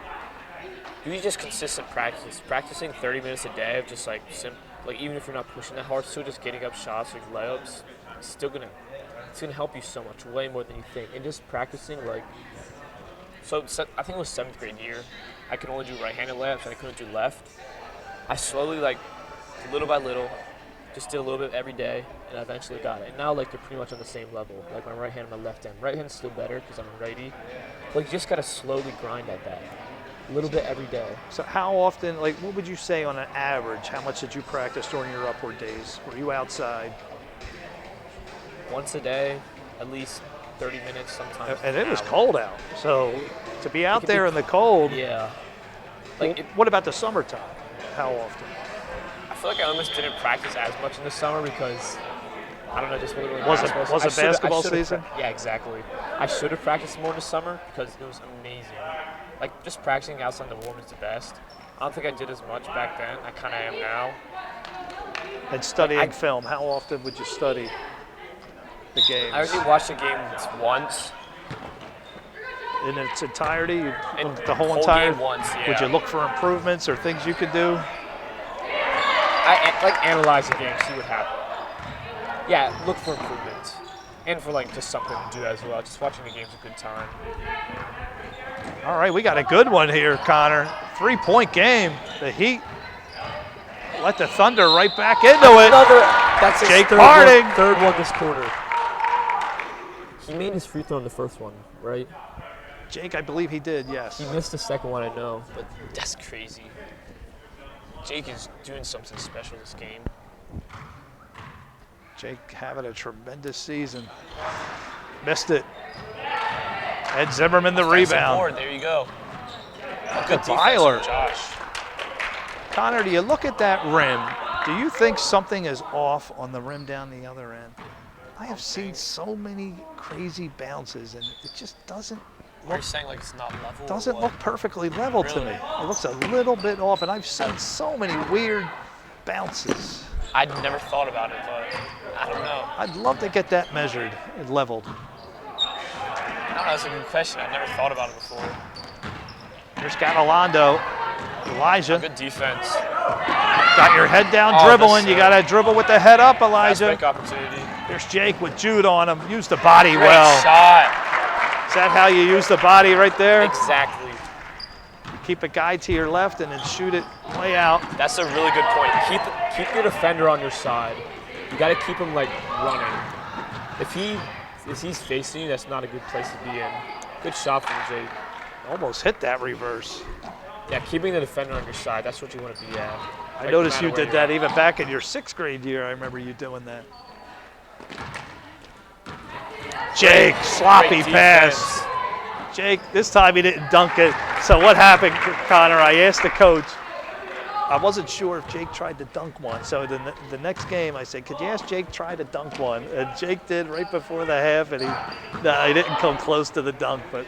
usually just consistent practice. Practicing 30 minutes a day of just like even if you're not pushing that hard, still just getting up shots or layups, it's gonna help you so much, way more than you think. And just practicing so I think it was 7th grade year, I could only do right-handed layups and I couldn't do left. I slowly, little by little, just did a little bit every day, and I eventually got it. And now, they're pretty much on the same level. Like, my right hand and my left hand. Right hand's still better because I'm a righty. But you just got to slowly grind at that. A little bit every day. So how often, what would you say on an average, how much did you practice during your upward days? Were you outside? Once a day, at least 30 minutes sometimes. And it was cold out. So to be out there in the cold. Yeah. What about the summertime? How often? I feel like I almost didn't practice as much in the summer because, I don't know, just wasn't really Was it basketball season? Yeah, exactly. I should have practiced more in the summer because it was amazing. Just practicing outside the warm is the best. I don't think I did as much back then. I kind of am now. And studying film, how often would you study the games? I usually watch the game once. In its entirety? The whole entire game once, yeah. Would you look for improvements or things you could do? I analyze the game, see what happened. Yeah, look for improvements. And for just something to do as well. Just watching the game's a good time. All right, we got a good one here, Connor. 3-point game. The Heat let the Thunder right back into it. That's Jake third Harting. Third one this quarter. He made his free throw in the first one, right? Jake, I believe he did, yes. He missed the second one, I know, but That's crazy. Jake is doing something special this game. Jake having a tremendous season. Missed it. Ed Zimmerman the Offensive rebound. board, there you go. A good defense Beiler. from Josh. Connor, do you look at that rim? Do you think something is off on the rim down the other end? I have seen so many crazy bounces, and it just doesn't Are you saying like it's not level? or doesn't what? look perfectly level to Really? me. It looks a little bit off, and I've seen so many weird bounces. I'd never thought about it, but I don't know. I'd love to get that measured and leveled. I don't know, that's a good question. I've never thought about it before. Here's Gavilondo. Elijah. Good defense. Got your head down Oh, dribbling. this, You got to dribble with the head up, Fast Elijah. break opportunity. Here's Jake with Jude on him. Use the body Great well. shot. Is that how you use the body right there? Exactly. Keep a guy to your left and then shoot it way out. That's a really good point. keep your defender on your side. You got to keep him like running. If he's facing you, that's not a good place to be in. Good shot from Jake. Almost hit that reverse. Yeah, keeping the defender on your side, that's what you want to be at. I noticed you did that even back in your 6th grade year. I remember you doing that. Jake, sloppy Great pass. defense. Jake, this time he didn't dunk it. So what happened, Connor? I asked the coach. I wasn't sure if Jake tried to dunk one. So the next game, I said, could you ask Jake try to dunk one? And Jake did right before the half, and he didn't come close to the dunk, but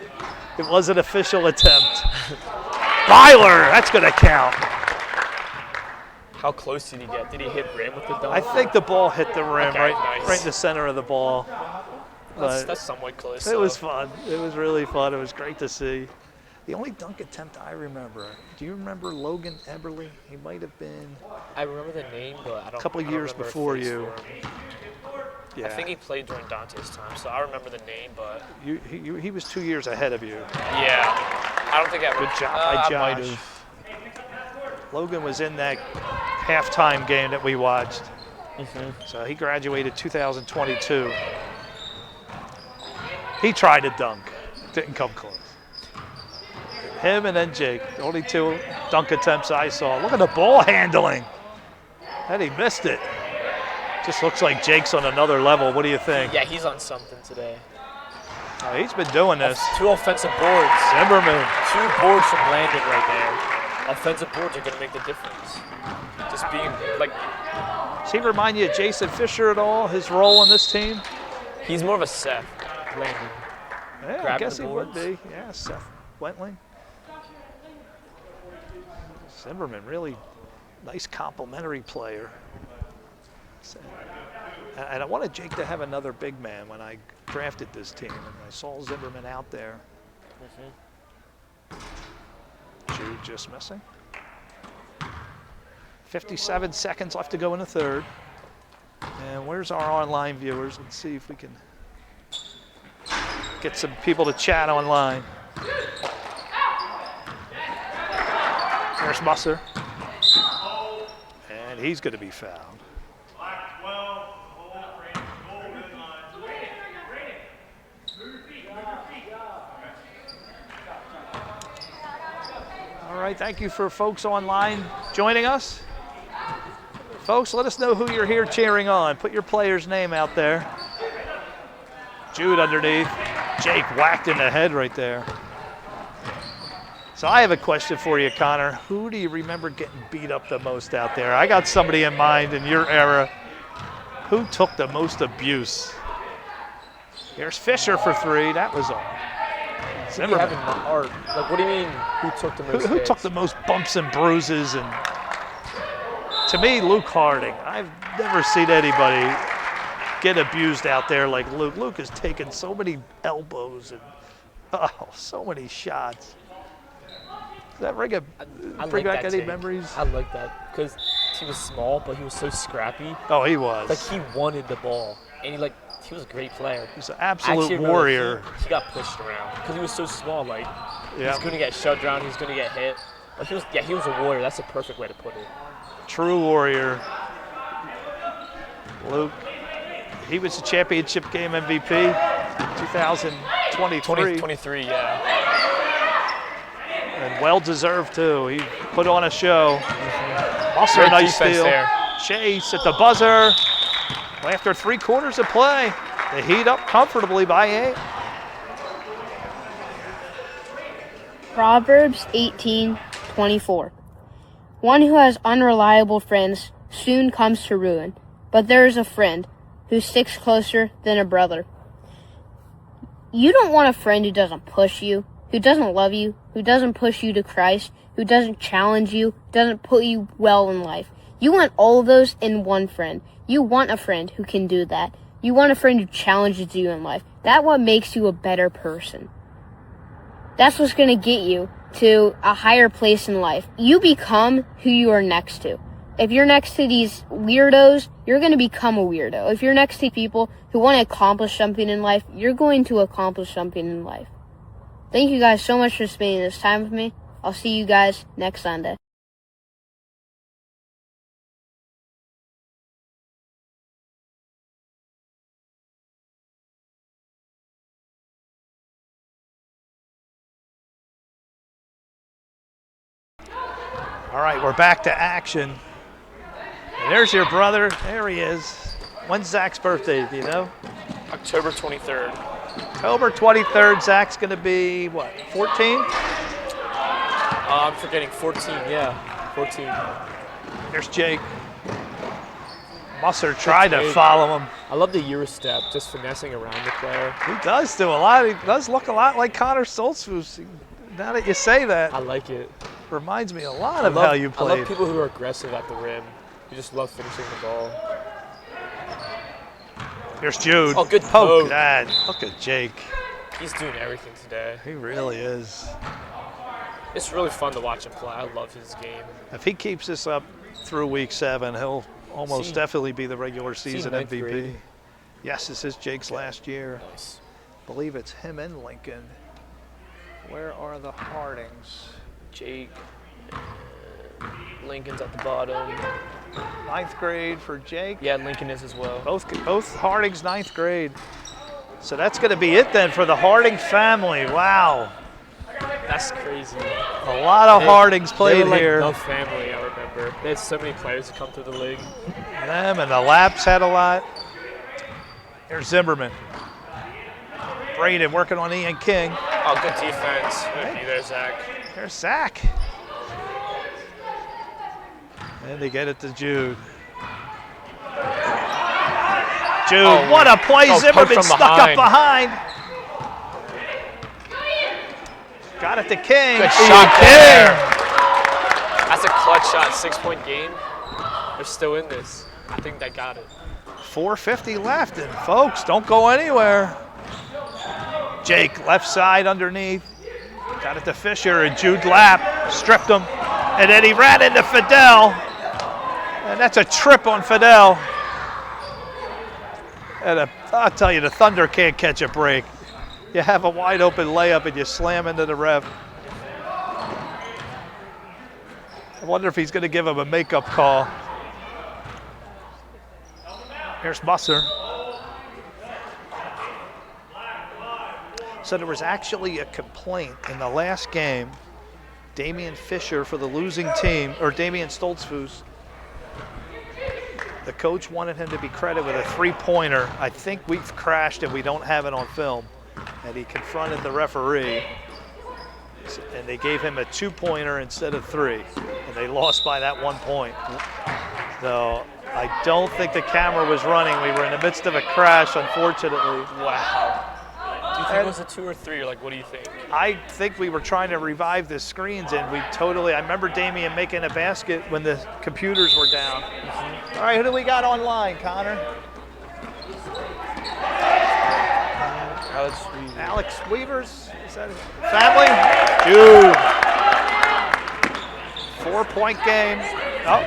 it was an official attempt. Beiler, that's going to count. How close did he get? Did he hit rim with the dunk? I think the ball hit the rim, Okay, right nice. in the center of the ball. That's somewhat close. It was fun. It was really fun. It was great to see. The only dunk attempt I remember, do you remember Logan Eberle? He might have been I remember the name, but I don't. a couple I don't years remember a before face you. for him. Yeah. I think he played during Dante's time, so I remember the name, but He was 2 years ahead of you. yeah. I don't think I Good job by I might Josh. have. Logan was in that halftime game that we watched. So he graduated 2022. He tried to dunk. Didn't come close. Him and then Jake, the only 2 dunk attempts I saw. Look at the ball handling. And he missed it. Just looks like Jake's on another level. What do you think? Yeah, he's on something today. Oh, he's been doing this. 2 offensive boards. Zimmerman. 2 boards from Landon right there. Offensive boards are going to make the difference. Just being like, Does he remind you of Jason Fisher at all, his role on this team? he's more of a Seth. Landon. Yeah, I Grabbing guess the he would boards. be. Yeah, Seth Wentling. Zimmerman, really nice complimentary player. And I wanted Jake to have another big man when I drafted this team, and I saw Zimmerman out there. Jude just missing. 57 seconds left to go in the third. And where's our online viewers? Let's see if we can get some people to chat online. There's Musser. And he's going to be fouled. All right, thank you for folks online joining us. Folks, let us know who you're here cheering on. Put your player's name out there. Jude underneath. Jake whacked in the head right there. So I have a question for you, Connor. Who do you remember getting beat up the most out there? I got somebody in mind in your era. Who took the most abuse? Here's Fisher for 3. That was all. Zimmerman. Having art. Like, what do you mean? Who took the most? Who took the most bumps and bruises? And to me, Luke Harting. I've never seen anybody get abused out there like Luke. Luke has taken so many elbows and so many shots. Does that bring back any memories? I like that because he was small, but he was so scrappy. Oh, he was. Like he wanted the ball, and he was a great player. He's an absolute warrior. He got pushed around because he was so small. Like yep. He's going to get shoved around. He's going to get hit. Like he was a warrior. That's the perfect way to put it. True warrior. Luke. He was the championship game MVP. 2023. 2023, yeah. And well-deserved, too. He put on a show. Also a Great nice defense steal. there. Chase at the buzzer. After 3 quarters of play, the Heat up comfortably by 8. Proverbs 18:24. One who has unreliable friends soon comes to ruin, but there is a friend who sticks closer than a brother. You don't want a friend who doesn't push you, who doesn't love you, who doesn't push you to Christ, who doesn't challenge you, doesn't put you well in life. You want all of those in one friend. You want a friend who can do that. You want a friend who challenges you in life. That's what makes you a better person. That's what's going to get you to a higher place in life. You become who you are next to. If you're next to these weirdos, you're going to become a weirdo. If you're next to people who want to accomplish something in life, you're going to accomplish something in life. Thank you guys so much for spending this time with me. I'll see you guys next Sunday. All right, we're back to action. And there's your brother. There he is. When's Zach's birthday, do you know? October 23rd. October 23rd. Zach's going to be, what, 14? I'm forgetting 14, yeah. 14. There's Jake. Musser tried to follow him. I love the Euro step, just finessing around the player. He does do a lot. He does look a lot like Connor Stoltzfus. Now that you say that, I like it. reminds me a lot of how you I played. love people who are aggressive at the rim. You just love finishing the ball. Here's Jude. Oh, good poke. poke. That. Look at Jake. He's doing everything today. He really is. It's really fun to watch him play. I love his game. If he keeps this up through week 7, he'll almost definitely be the regular season MVP. Grade? Yes, this is Jake's last year. Nice. I believe it's him and Lincoln. Where are the Hartings? Jake. Lincoln's at the bottom. 9th grade for Jake. Yeah, Lincoln is as well. Both Hartings 9th grade. So that's going to be it then for the Harding family. Wow. That's crazy. A lot of Hardings played they were like here. No family, I remember. They had so many players that come through the league. Them and the Lapps had a lot. Here's Zimmerman. Brayden working on Ian King. Oh, good defense. Good there, Zach. There's Zach. And they get it to Jude. Jude, what a play. Zimmerman stuck up behind. Got it to King. Good shot there. That's a clutch shot, 6-point game. They're still in this. I think they got it. 4:50 left, and folks, don't go anywhere. Jake, left side underneath. Got it to Fisher, and Jude Lapp stripped him. And then he ran into Fidel. And that's a trip on Fidel. And I'll tell you, the Thunder can't catch a break. You have a wide open layup and you slam into the ref. I wonder if he's going to give him a makeup call. Here's Musser. So there was actually a complaint in the last game. Damian Fisher for the losing team, or Damian Stoltzfus. The coach wanted him to be credited with a 3-pointer. I think we've crashed and we don't have it on film. And he confronted the referee. And they gave him a 2-pointer instead of 3. And they lost by that 1 point. So I don't think the camera was running. We were in the midst of a crash, unfortunately. Wow. Do you think it was a 2 or 3, or like, what do you think? I think we were trying to revive the screens, and we totally, I remember Damian making a basket when the computers were down. All right, who do we got online, Connor? Alex Weavers, is that his family? Dude. 4-point game. Oh,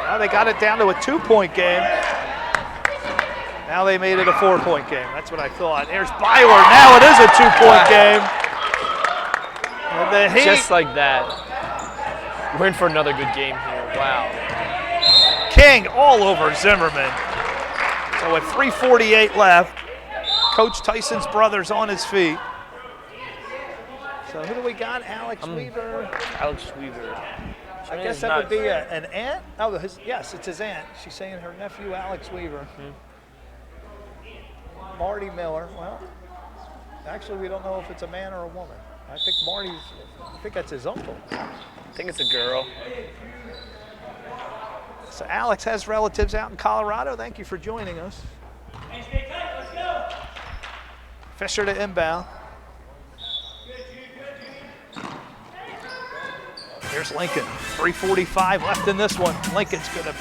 now they got it down to a 2-point game. Now they made it a 4-point game. That's what I thought. There's Beiler. Now it is a 2-point game. And the Heat. Just like that. We're in for another good game here. Wow. King all over Zimmerman. So with 3:48 left, Coach Tyson's brother's on his feet. So who do we got? Alex Weaver. Alex Weaver. I guess that would be an aunt. Oh, yes, it's his aunt. She's saying her nephew, Alex Weaver. Marty Miller. Well, actually, we don't know if it's a man or a woman. I think that's his uncle. I think it's a girl. So Alex has relatives out in Colorado. Thank you for joining us. Fisher to inbound. Here's Lincoln. 3:45 left in this one. Lincoln's going to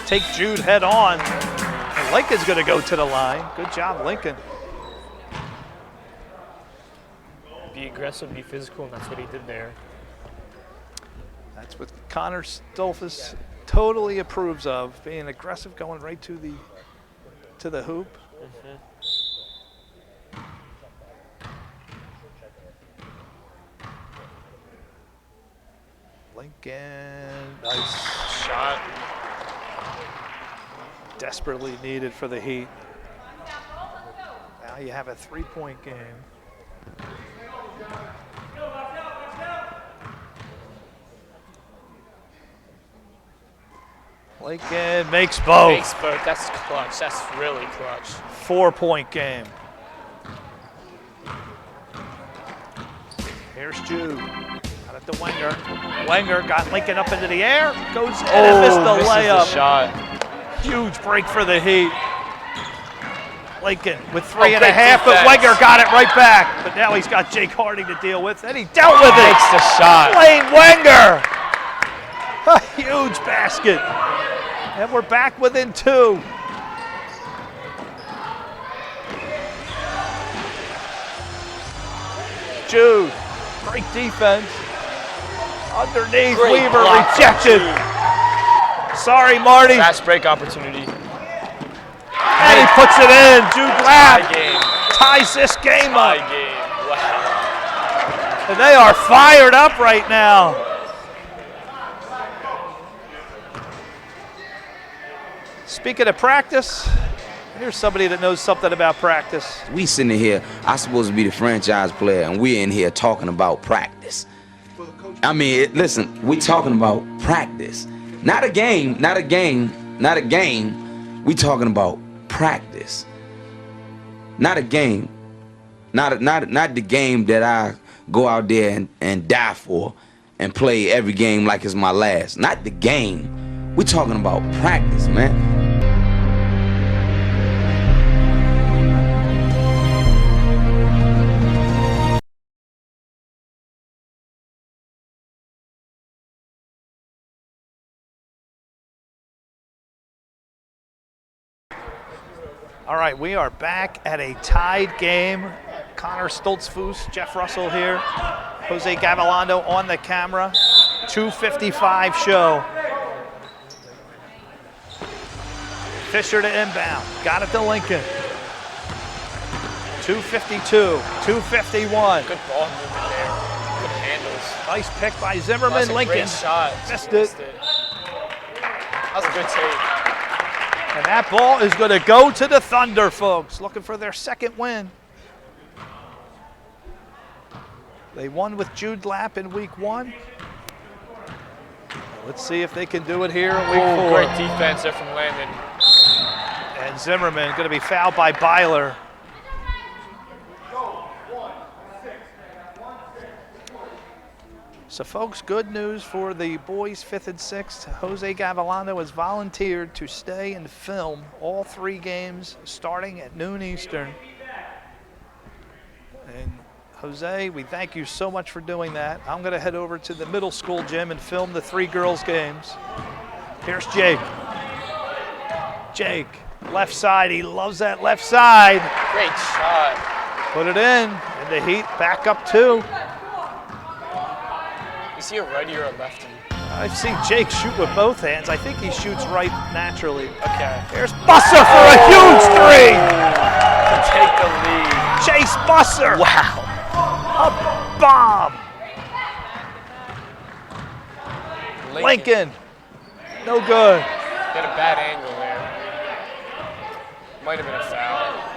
take Jude head on. And Lincoln's going to go to the line. Good job, Lincoln. Be aggressive, be physical, and that's what he did there. That's what Connor Stoltzfus totally approves of, being aggressive, going right to the hoop. Lincoln, nice Shot. desperately needed for the Heat. Now you have a 3-point game. Lincoln makes both. Makes both. That's clutch. That's really clutch. 4-point game. Here's Jude. Got it to Wenger. Wenger got Lincoln up into the air. Goes in and missed the layup. The shot. Huge break for the Heat. Lincoln with 3.5, but Wenger got it right back. But now he's got Jake Harting to deal with, and he dealt with it. Makes the shot. Blayne Wenger. A huge basket. And we're back within 2. Jude, great defense. Underneath, Great Weaver block. rejected. Sorry, Marty. Fast break opportunity. And he puts it in. Jude Lapp Tie game. ties this game Tie up. game. Wow. And they are fired up right now. Speaking of practice, here's somebody that knows something about practice. We sitting here, I'm supposed to be the franchise player, and we're in here talking about practice. I mean, listen, we talking about practice. Not a game, not a game, not a game. We talking about practice. Not a game. Not the game that I go out there and die for and play every game like it's my last. Not the game. We talking about practice, man. All right, we are back at a tied game. Connor Stoltzfus, Jeff Russell here. Jose Gavilondo on the camera. 2:55 show. Fisher to inbound. Got it to Lincoln. 2:52, 2:51. Good ball movement there. Good handles. Nice pick by Zimmerman. That's a Lincoln great shot. missed it. Missed it. That was a good take. And that ball is going to go to the Thunder, folks, looking for their second win. They won with Jude Lapp in week 1. Let's see if they can do it here in week 4. Great defense there from Landon. And Zimmerman going to be fouled by Beiler. So, folks, good news for the boys 5th and 6th. Jose Gavilondo has volunteered to stay and film all 3 games starting at noon Eastern. And Jose, we thank you so much for doing that. I'm going to head over to the middle school gym and film the 3 girls' games. Here's Jake. Jake, left side. He loves that left side. Great shot. Put it in. And the Heat back up 2. Is he a righty or a lefty? I've seen Jake shoot with both hands. I think he shoots right naturally. Okay. Here's Musser for a huge 3. To take the lead. Chase Musser. Wow. A bomb. Lincoln. No good. He had a bad angle there. Might have been a foul.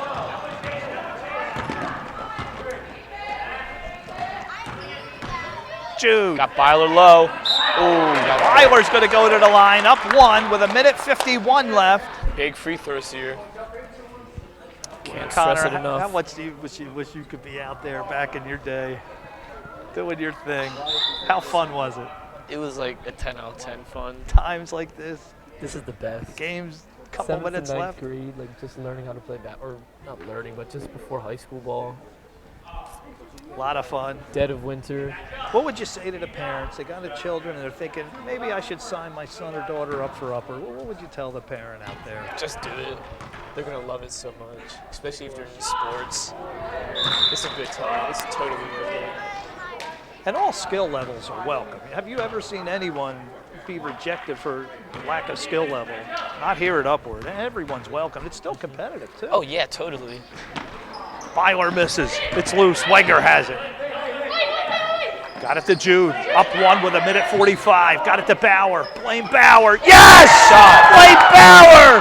Jude. Got Beiler low. Ooh, Beiler's going to go to the line, up 1 with 1:51 left. big free throws here. Can't Connor, stress it enough. how much do you wish you could be out there back in your day, doing your thing? How fun was it? It was like a 10 out of 10 fun. Times like this, This is the best. games, couple 7th minutes and 9th left. grade, like just learning how to play or not learning, but just before high school ball. A lot of fun. Dead of winter. What would you say to the parents? They got the children and they're thinking, maybe I should sign my son or daughter up for upper. What would you tell the parent out there? Just do it. They're going to love it so much, especially if they're in sports. It's a good time. It's totally worth it. And all skill levels are welcome. Have you ever seen anyone be rejected for lack of skill level? Not here at Upward. Everyone's welcome. It's still competitive, too. Oh, yeah, totally. Beiler misses. It's loose. Wenger has it. Got it to Jude. Up 1 with 1:45. Got it to Bauer. Blayne Bauer. Yes! Shot. Blayne Bauer!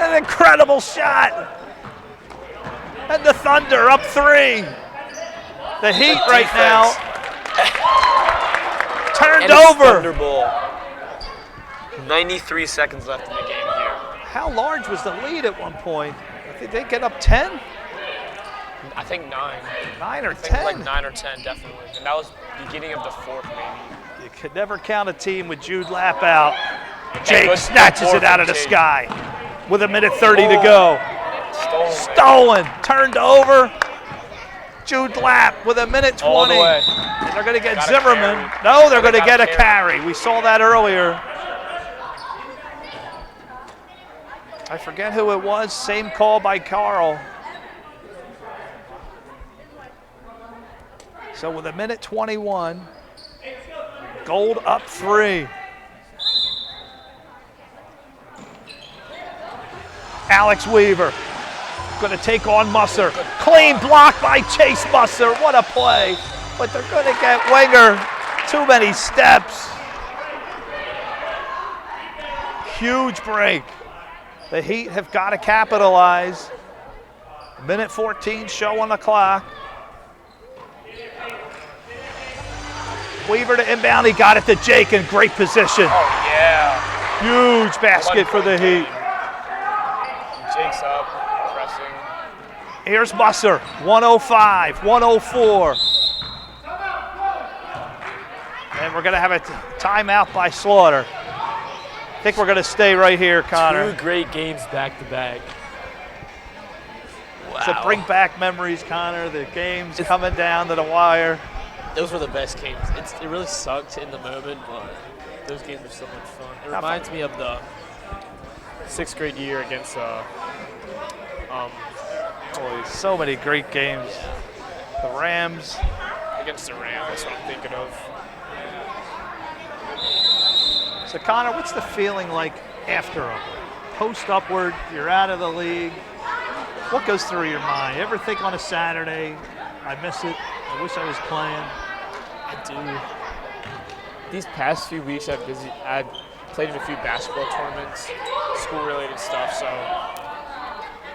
An incredible shot. And the Thunder up 3. The Heat right now turned over. Thunderball. 93 seconds left in the game here. How large was the lead at one point? I think they get up 10? I think 9. 9 or I think 10? like 9 or 10, definitely. And that was beginning of the 4th, maybe. You could never count a team with Jude Lapp out. Hey, Jake good snatches ball it out from of the Jake. sky with 1:30 to go. Stolen, turned over. Jude Lapp with 1:20. All the way. They're going to get Got a Zimmerman. carry. No, they're going to Got get a a carry. We saw that earlier. I forget who it was. Same call by Carl. So with 1:21, Gold up 3. Alex Weaver going to take on Musser. Clean block by Chase Musser. What a play. But they're going to get Wenger. Too many steps. Huge break. The Heat have got to capitalize. 1:14 show on the clock. Weaver to inbound. He got it to Jake in great position. Oh, yeah. Huge basket for the Heat. Jake's up, pressing. Here's Musser, 105, 104. And we're going to have a timeout by Slaughter. I think we're going to stay right here, Connor. 2 great games back to back. To bring back memories, Connor, the games coming down to the wire. Those were the best games. It really sucked in the moment, but those games were so much fun. It reminds me of the 6th grade year against Boy, so many great games. The Rams. Against the Rams, that's what I'm thinking of. So Connor, what's the feeling like after Upward? Post Upward, you're out of the league. What goes through your mind? You ever think on a Saturday, I miss it, I wish I was playing? I do. These past few weeks I've played in a few basketball tournaments, school-related stuff, so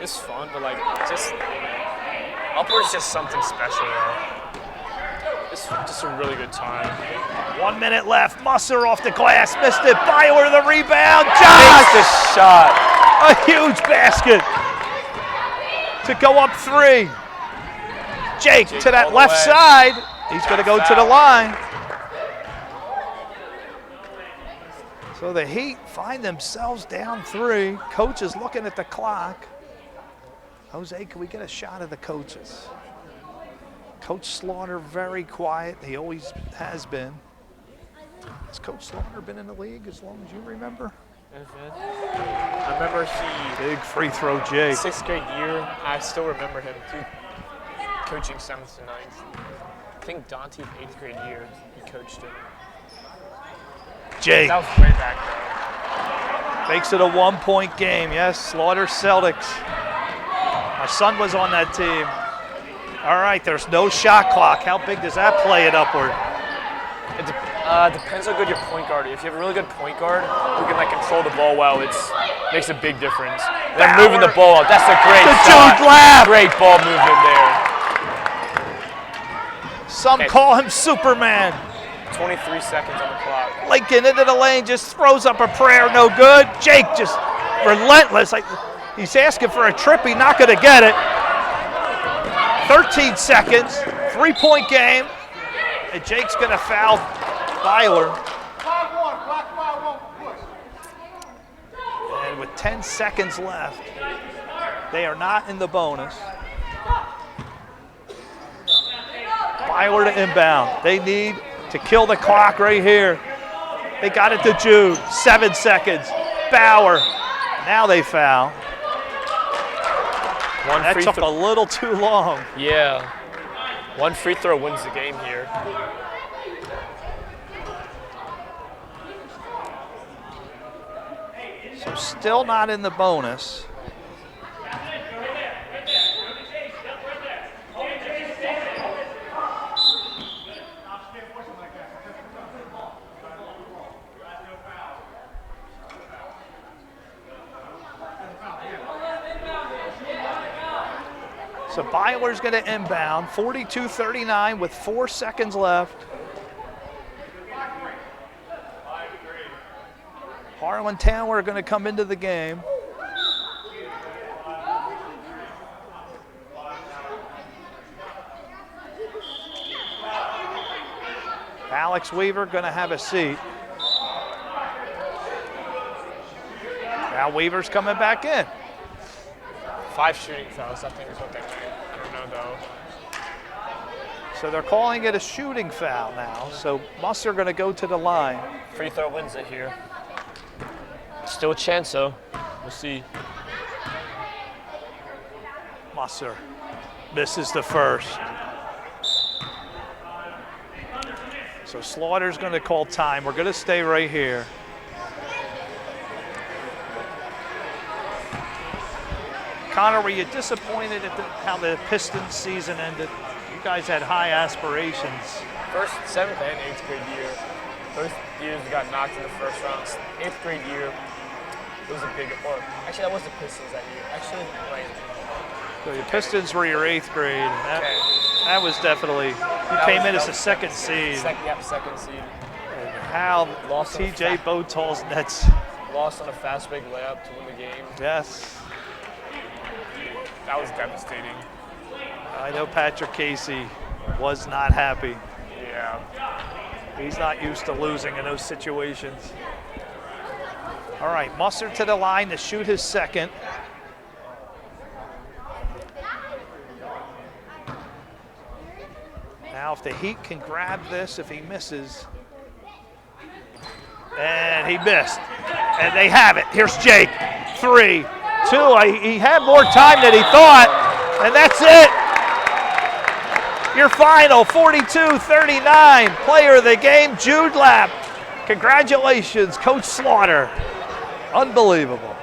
it's fun, but like just Upward's just something special, though. It's just a really good time. 1 minute left. Musser off the glass, missed it. Beiler the rebound. Takes the Josh! shot. A huge basket to go up 3. Jake to that all the left way. side. He's going to go to the line. So the Heat find themselves down 3. Coach is looking at the clock. Jose, can we get a shot of the coaches? Coach Slaughter, very quiet. He always has been. Has Coach Slaughter been in the league as long as you remember? I remember Big free throw, Jake. 6th grade year, I still remember him too, coaching 7th to 9th. I think Dante's 8th grade year, he coached him. Jake That was way back then. makes it a 1-point game. Yes, Slaughter Celtics. My son was on that team. All right, there's no shot clock. How big does that play it Upward? It depends how good your point guard is. If you have a really good point guard who can like control the ball well, it makes a big difference. Then moving the ball out, that's a great To shot. Jude Lapp. Great ball movement there. Some call him Superman. 23 seconds on the clock. Lincoln into the lane, just throws up a prayer, no good. Jake just relentless. He's asking for a trip, he's not going to get it. 13 seconds, 3-point game, and Jake's going to foul Beiler. And with 10 seconds left, they are not in the bonus. Beiler to inbound. They need to kill the clock right here. They got it to Jude. 7 seconds. Bauer. Now they foul. That took a little too long. Yeah. One free throw wins the game here. So still not in the bonus. So Beiler's going to inbound, 42-39 with 4 seconds left. Harlan Tower are going to come into the game. Alex Weaver going to have a seat. Now Weaver's coming back in. 5 shooting fouls, I think is what they mean. I don't know though. So they're calling it a shooting foul now. So Musser going to go to the line. Free throw wins it here. Still a chance though. We'll see. Musser misses the first. So Slaughter's going to call time. We're going to stay right here. Connor, were you disappointed at how the Pistons season ended? You guys had high aspirations. First 7th and 8th grade year. Both years we got knocked in the first round. 8th grade year, it was a big, or actually that was the Pistons that year. Actually, right. So your Pistons were your 8th grade. And that was definitely, you came in as a second seed. Second seed. And how TJ Botol's Nets. Lost on a fast break layup to win the game. Yes. That was devastating. I know Patrick Casey was not happy. Yeah. He's not used to losing in those situations. All right, Musser to the line to shoot his second. Now if the Heat can grab this, if he misses. And he missed. And they have it. Here's Jake. 3, 2. He had more time than he thought. And that's it. Your final 42-39. Player of the game, Jude Lapp. Congratulations, Coach Slaughter. Unbelievable.